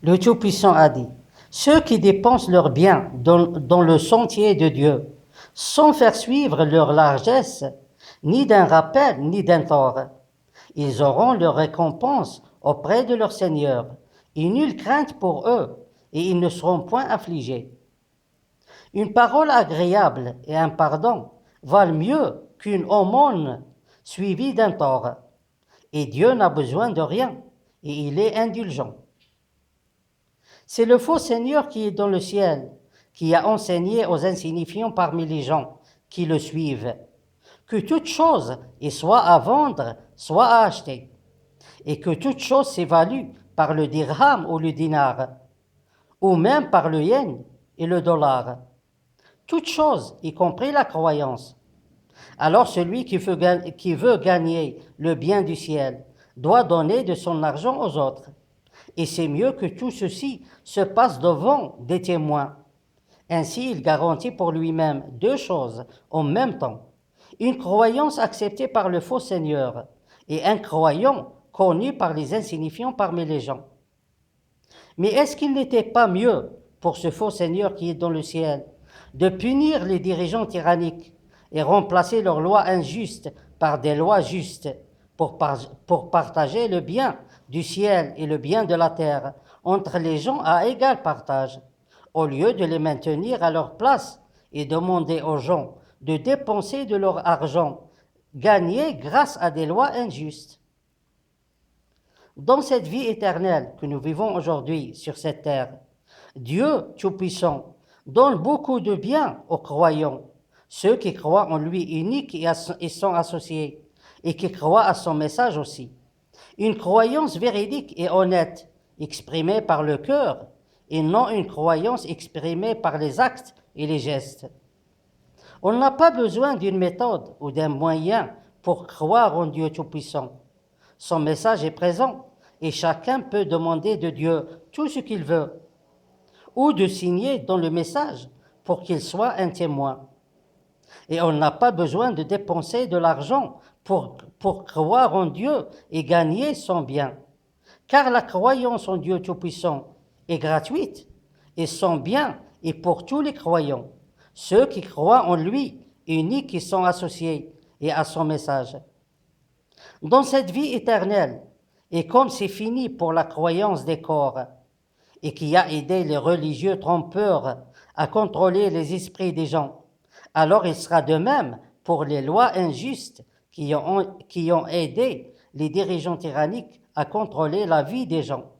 Le Tout-Puissant a dit, ceux qui dépensent leurs biens dans le sentier de Dieu, sans faire suivre leur largesse, ni d'un rappel, ni d'un tort, ils auront leur récompense auprès de leur Seigneur, et nulle crainte pour eux, et ils ne seront point affligés. Une parole agréable et un pardon valent mieux qu'une aumône suivie d'un tort. Et Dieu n'a besoin de rien, et il est indulgent. C'est le faux Seigneur qui est dans le ciel, qui a enseigné aux insignifiants parmi les gens qui le suivent, que toute chose est soit à vendre, soit à acheter, et que toute chose s'évalue par le dirham ou le dinar, ou même par le yen et le dollar. Toute chose, y compris la croyance. Alors celui qui veut gagner le bien du ciel doit donner de son argent aux autres. Et c'est mieux que tout ceci se passe devant des témoins. Ainsi, il garantit pour lui-même deux choses en même temps. Une croyance acceptée par le faux Seigneur et un croyant connu par les insignifiants parmi les gens. Mais est-ce qu'il n'était pas mieux pour ce faux Seigneur qui est dans le ciel de punir les dirigeants tyranniques et remplacer leurs lois injustes par des lois justes pour partager le bien du ciel et le bien de la terre entre les gens à égal partage, au lieu de les maintenir à leur place et demander aux gens de dépenser de leur argent gagné grâce à des lois injustes. Dans cette vie éternelle que nous vivons aujourd'hui sur cette terre, Dieu Tout-Puissant donne beaucoup de bien aux croyants, ceux qui croient en lui unique et sont associés, et qui croient à son message aussi. Une croyance véridique et honnête, exprimée par le cœur, et non une croyance exprimée par les actes et les gestes. On n'a pas besoin d'une méthode ou d'un moyen pour croire en Dieu Tout-Puissant. Son message est présent et chacun peut demander de Dieu tout ce qu'il veut ou de signer dans le message pour qu'il soit un témoin. Et on n'a pas besoin de dépenser de l'argent pour croire en Dieu et gagner son bien. Car la croyance en Dieu Tout-Puissant est gratuite et son bien est pour tous les croyants, ceux qui croient en lui, uniques qui sont associés et à son message. Dans cette vie éternelle, et comme c'est fini pour la croyance des corps, et qui a aidé les religieux trompeurs à contrôler les esprits des gens, alors il sera de même pour les lois injustes qui ont aidé les dirigeants tyranniques à contrôler la vie des gens.